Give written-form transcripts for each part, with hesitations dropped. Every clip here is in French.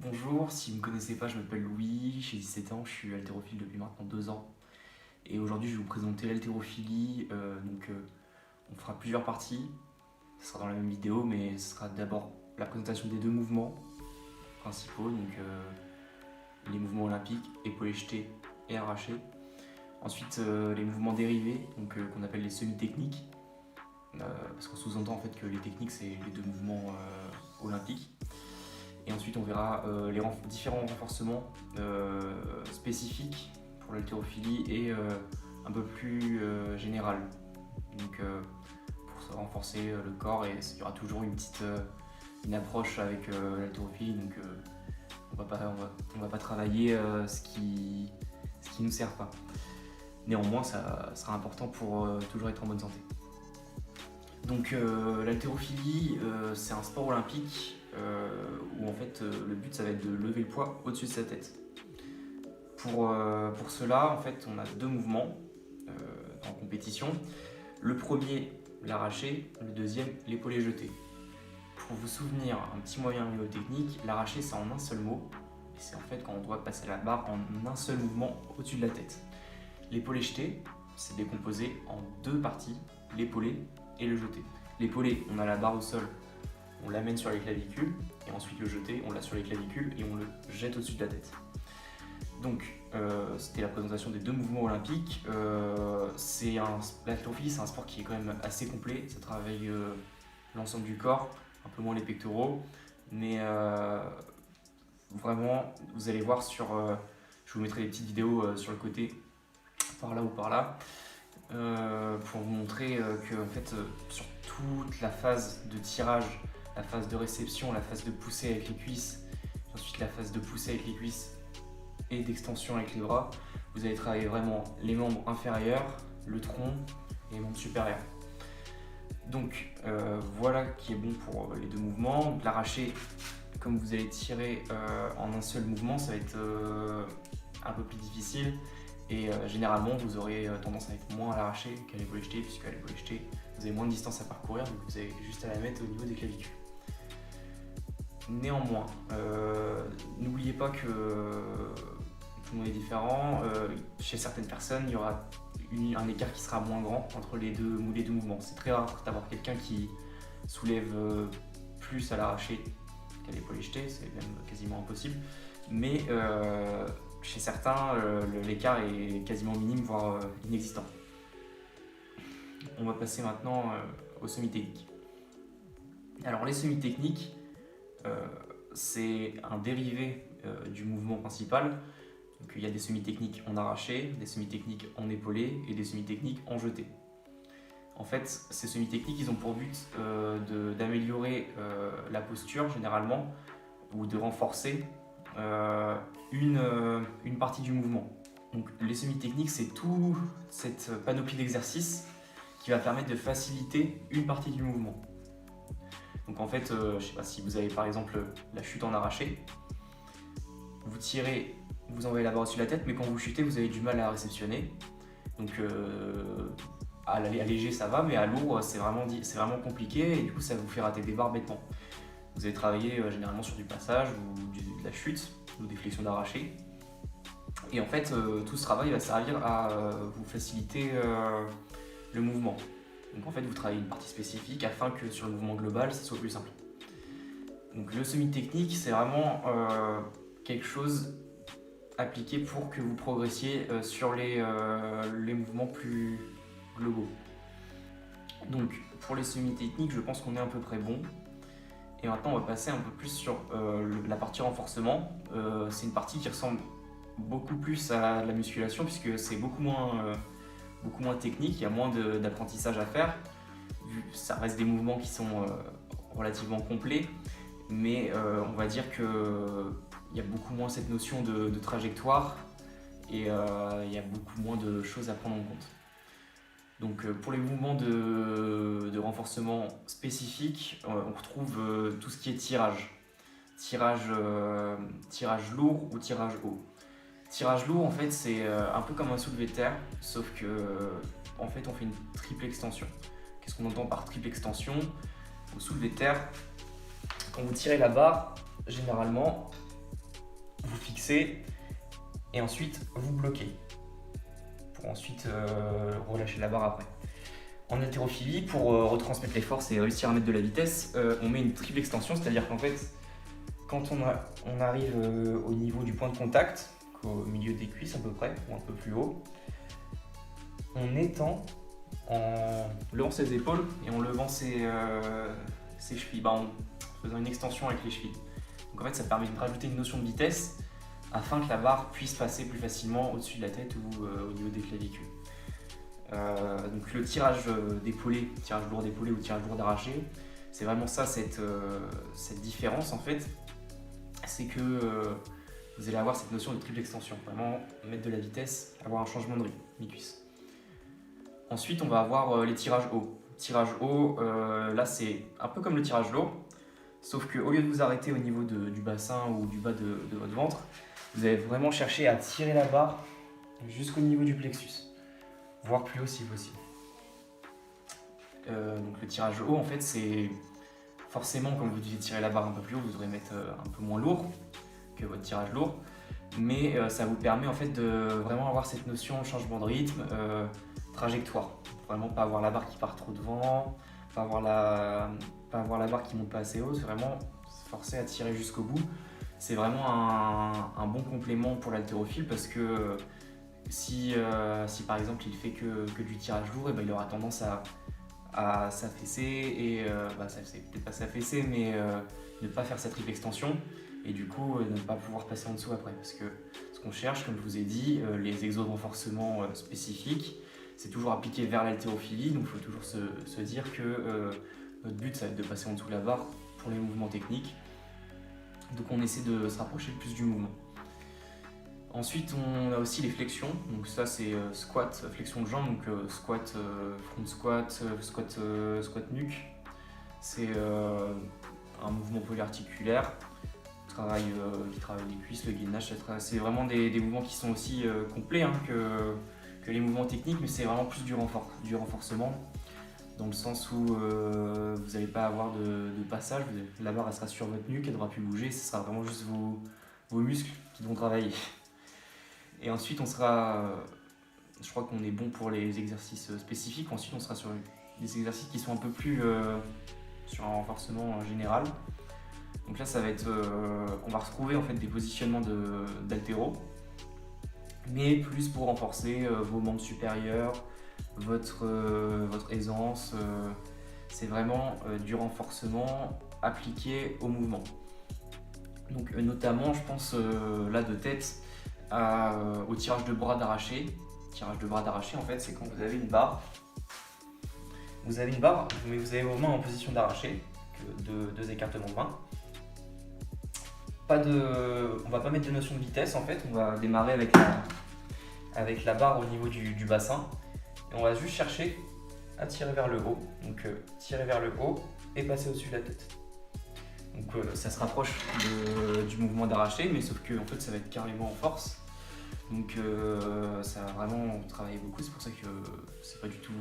Bonjour, si vous ne me connaissez pas, je m'appelle Louis, j'ai 17 ans, je suis haltérophile depuis maintenant 2 ans. Et aujourd'hui, je vais vous présenter l'haltérophilie. On fera plusieurs parties, ce sera dans la même vidéo, mais ce sera d'abord la présentation des deux mouvements principaux, les mouvements olympiques, épaulé jeté et arraché. Ensuite, les mouvements dérivés, qu'on appelle les semi-techniques, parce qu'on sous-entend en fait que les techniques, c'est les deux mouvements olympiques. Et ensuite, on verra les différents renforcements spécifiques pour l'haltérophilie et un peu plus général. Pour se renforcer le corps, et il y aura toujours une approche avec l'haltérophilie. On va pas travailler ce qui nous sert pas. Néanmoins, ça sera important pour toujours être en bonne santé. L'haltérophilie, c'est un sport olympique où en fait le but ça va être de lever le poids au-dessus de sa tête. Pour cela, en fait, on a deux mouvements en compétition. Le premier, l'arraché, le deuxième, l'épaulé jeté. Pour vous souvenir, un petit moyen mnémotechnique, l'arraché c'est en un seul mot, et c'est en fait quand on doit passer la barre en un seul mouvement au-dessus de la tête. L'épaulé jeté, c'est décomposé en deux parties, l'épaulé et le jeté. L'épaulé, on a la barre au sol, on l'amène sur les clavicules, et ensuite le jeté, on l'a sur les clavicules et on le jette au-dessus de la tête. C'était la présentation des deux mouvements olympiques. L'haltérophilie, c'est un sport qui est quand même assez complet, ça travaille l'ensemble du corps, un peu moins les pectoraux, mais vraiment, vous allez voir je vous mettrai des petites vidéos sur le côté, par là ou par là, pour vous montrer que en fait, sur toute la phase de tirage, la phase de réception, la phase de poussée avec les cuisses, ensuite la phase de poussée avec les cuisses et d'extension avec les bras, vous allez travailler vraiment les membres inférieurs, le tronc et les membres supérieurs. Voilà qui est bon pour les deux mouvements. L'arraché, comme vous allez tirer en un seul mouvement, ça va être un peu plus difficile. Et généralement, vous aurez tendance à être moins à l'arraché qu'à l'épaulé jeté, puisqu'à l'épaulé jeté, vous avez moins de distance à parcourir, donc vous avez juste à la mettre au niveau des clavicules. Néanmoins, n'oubliez pas que tout le monde est différent. Chez certaines personnes, il y aura un écart qui sera moins grand entre les deux mouvements. C'est très rare d'avoir quelqu'un qui soulève plus à l'arraché qu'à l'épaulé jeté, c'est même quasiment impossible. Mais chez certains, l'écart est quasiment minime, voire inexistant. On va passer maintenant aux semi-techniques. Alors les semi-techniques, c'est un dérivé du mouvement principal. Donc, il y a des semi-techniques en arraché, des semi-techniques en épaulé et des semi-techniques en jeté. En fait, ces semi-techniques, ils ont pour but d'améliorer la posture généralement, ou de renforcer une partie du mouvement. Donc les semi-techniques, c'est toute cette panoplie d'exercices qui va permettre de faciliter une partie du mouvement. Donc en fait, je ne sais pas si vous avez par exemple la chute en arraché, vous tirez, vous envoyez la barre au-dessus de la tête, mais quand vous chutez, vous avez du mal à la réceptionner. Donc à léger ça va, mais à lourd c'est vraiment compliqué, et du coup ça vous fait rater des barres bêtement. Vous allez travailler généralement sur du passage ou de la chute ou des flexions d'arraché. Et en fait, tout ce travail va servir à vous faciliter le mouvement. Donc en fait, vous travaillez une partie spécifique afin que sur le mouvement global, ça soit plus simple. Donc le semi-technique, c'est vraiment quelque chose appliqué pour que vous progressiez sur les mouvements plus globaux. Donc pour les semi-techniques, je pense qu'on est à peu près bon. Et maintenant, on va passer un peu plus sur la partie renforcement. C'est une partie qui ressemble beaucoup plus à la musculation, puisque c'est beaucoup moins technique, il y a moins d'apprentissage à faire. Ça reste des mouvements qui sont relativement complets, mais on va dire qu'il y a beaucoup moins cette notion de trajectoire, et il y a beaucoup moins de choses à prendre en compte. Donc pour les mouvements de renforcement spécifiques, on retrouve tout ce qui est tirage lourd ou tirage haut. Tirage lourd, en fait, c'est un peu comme un soulevé de terre, sauf que en fait, on fait une triple extension. Qu'est-ce qu'on entend par triple extension? Au soulevé de terre, quand vous tirez la barre, généralement, vous fixez et ensuite vous bloquez pour ensuite relâcher la barre après. En haltérophilie, pour retransmettre les forces et réussir à mettre de la vitesse, on met une triple extension, c'est-à-dire qu'en fait, quand on arrive au niveau du point de contact, au milieu des cuisses à peu près, ou un peu plus haut, on étend en levant ses épaules et en levant ses chevilles, en faisant une extension avec les chevilles. Donc en fait, ça permet de rajouter une notion de vitesse afin que la barre puisse passer plus facilement au-dessus de la tête ou au niveau des clavicules. Donc le tirage d'épaulé, tirage lourd d'épaulé ou tirage lourd d'arraché, c'est vraiment ça cette différence en fait, c'est que vous allez avoir cette notion de triple extension, vraiment mettre de la vitesse, avoir un changement de rythme, mi-cuisse. Ensuite on va avoir les tirages hauts. Tirage haut, là c'est un peu comme le tirage lourd, sauf qu'au lieu de vous arrêter au niveau du bassin ou du bas de votre ventre, vous allez vraiment chercher à tirer la barre jusqu'au niveau du plexus, voire plus haut si possible. Donc le tirage haut en fait c'est forcément quand vous devez tirer la barre un peu plus haut, vous devrez mettre un peu moins lourd que votre tirage lourd, mais ça vous permet en fait de vraiment avoir cette notion changement de rythme, trajectoire, vraiment pas avoir la barre qui part trop devant, pas avoir la barre qui monte pas assez haut, c'est vraiment se forcer à tirer jusqu'au bout. C'est vraiment un bon complément pour l'haltérophile parce que si par exemple il fait que du tirage lourd, et ben, il aura tendance à s'affaisser et peut-être pas s'affaisser mais ne pas faire cette triple extension et du coup ne pas pouvoir passer en dessous après parce que ce qu'on cherche, comme je vous ai dit, les exos de renforcement spécifiques, c'est toujours appliqué vers l'haltérophilie, donc il faut toujours se dire que notre but ça va être de passer en dessous de la barre pour les mouvements techniques, donc on essaie de se rapprocher le plus du mouvement. Ensuite, on a aussi les flexions, donc ça c'est squat, flexion de jambes, donc squat, front squat, squat nuque. C'est un mouvement polyarticulaire qui travaille les cuisses, le gainage, c'est vraiment des mouvements qui sont aussi complets que les mouvements techniques, mais c'est vraiment plus du renforcement, dans le sens où vous n'allez pas avoir de passage, la barre elle sera sur votre nuque, elle ne devra plus bouger, ce sera vraiment juste vos muscles qui vont travailler. Et ensuite, je crois qu'on est bon pour les exercices spécifiques. Ensuite, on sera sur des exercices qui sont un peu plus sur un renforcement général. Donc là, ça va être, on va retrouver en fait des positionnements d'haltéro, mais plus pour renforcer vos membres supérieurs, votre aisance. C'est vraiment du renforcement appliqué au mouvement. Donc notamment, je pense là de tête, au tirage de bras d'arraché. Tirage de bras d'arraché, en fait, c'est quand vous avez une barre. Mais vous avez vos mains en position d'arraché, deux écartements de main. On va pas mettre de notion de vitesse, en fait. On va démarrer avec la barre au niveau du bassin. Et on va juste chercher à tirer vers le haut. Donc tirer vers le haut et passer au-dessus de la tête. Donc ça se rapproche du mouvement d'arraché, mais sauf que en fait, ça va être carrément en force. Donc ça va vraiment travailler beaucoup, c'est pour ça que c'est pas du tout.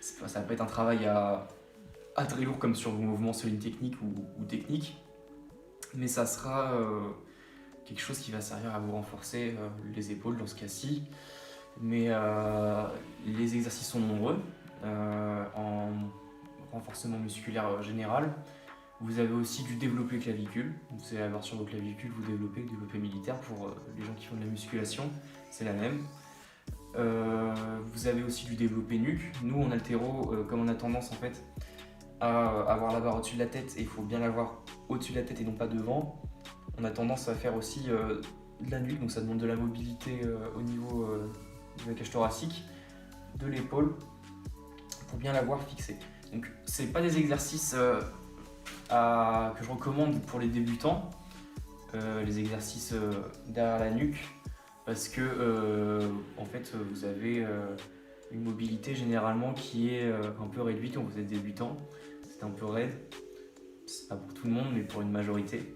Ça va pas être un travail à très lourd comme sur vos mouvements sur une technique ou technique, mais ça sera quelque chose qui va servir à vous renforcer les épaules dans ce cas-ci. Mais les exercices sont nombreux en renforcement musculaire général. Vous avez aussi du développé clavicule, vous allez avoir sur vos clavicules, vous développez le développé militaire pour les gens qui font de la musculation, c'est la même. Vous avez aussi du développé nuque. Nous en haltéro, comme on a tendance en fait à avoir la barre au-dessus de la tête et il faut bien l'avoir au-dessus de la tête et non pas devant, on a tendance à faire aussi de la nuque, donc ça demande de la mobilité au niveau de la cage thoracique, de l'épaule, pour bien l'avoir fixée. Donc c'est pas des exercices que je recommande pour les débutants, les exercices derrière la nuque, parce que en fait vous avez une mobilité généralement qui est un peu réduite quand vous êtes débutant, c'est un peu raide, c'est pas pour tout le monde mais pour une majorité.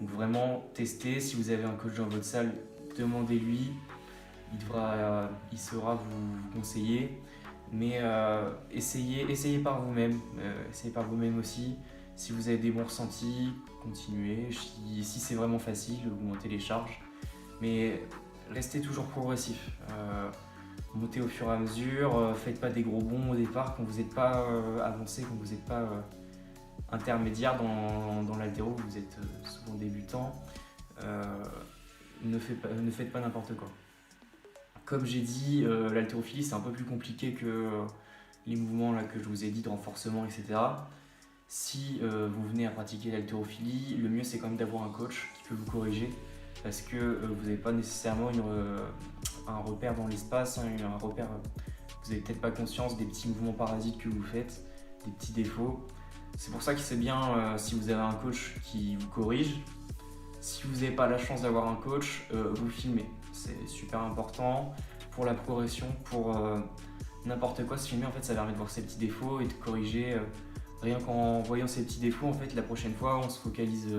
Donc vraiment testez, si vous avez un coach dans votre salle, demandez-lui, il saura vous conseiller, mais essayez par vous-même, essayez par vous-même aussi. Si vous avez des bons ressentis, continuer. Si c'est vraiment facile, vous montez les charges. Mais restez toujours progressif. Montez au fur et à mesure, faites pas des gros bonds au départ quand vous n'êtes pas avancé, quand vous n'êtes pas intermédiaire dans l'haltéro, vous êtes souvent débutant. Ne faites pas n'importe quoi. Comme j'ai dit, l'haltérophilie c'est un peu plus compliqué que les mouvements là, que je vous ai dit de renforcement, etc. Si vous venez à pratiquer l'haltérophilie, le mieux c'est quand même d'avoir un coach qui peut vous corriger parce que vous n'avez pas nécessairement un repère dans l'espace, un repère, vous n'avez peut-être pas conscience des petits mouvements parasites que vous faites, des petits défauts. C'est pour ça que c'est bien si vous avez un coach qui vous corrige. Si vous n'avez pas la chance d'avoir un coach, vous filmez. C'est super important pour la progression, pour n'importe quoi. Se filmer, en fait, ça permet de voir ses petits défauts et de corriger. Rien qu'en voyant ces petits défauts, en fait, la prochaine fois, on se focalise.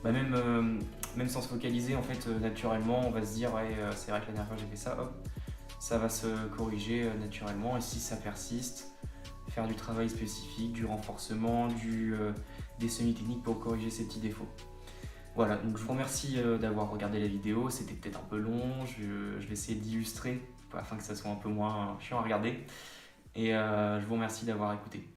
Même sans se focaliser, en fait, naturellement, on va se dire ouais, c'est vrai que la dernière fois j'ai fait ça, hop, ça va se corriger naturellement. Et si ça persiste, faire du travail spécifique, du renforcement, des semi-techniques pour corriger ces petits défauts. Voilà, donc je vous remercie d'avoir regardé la vidéo. C'était peut-être un peu long, je vais essayer d'illustrer afin que ça soit un peu moins chiant à regarder. Et je vous remercie d'avoir écouté.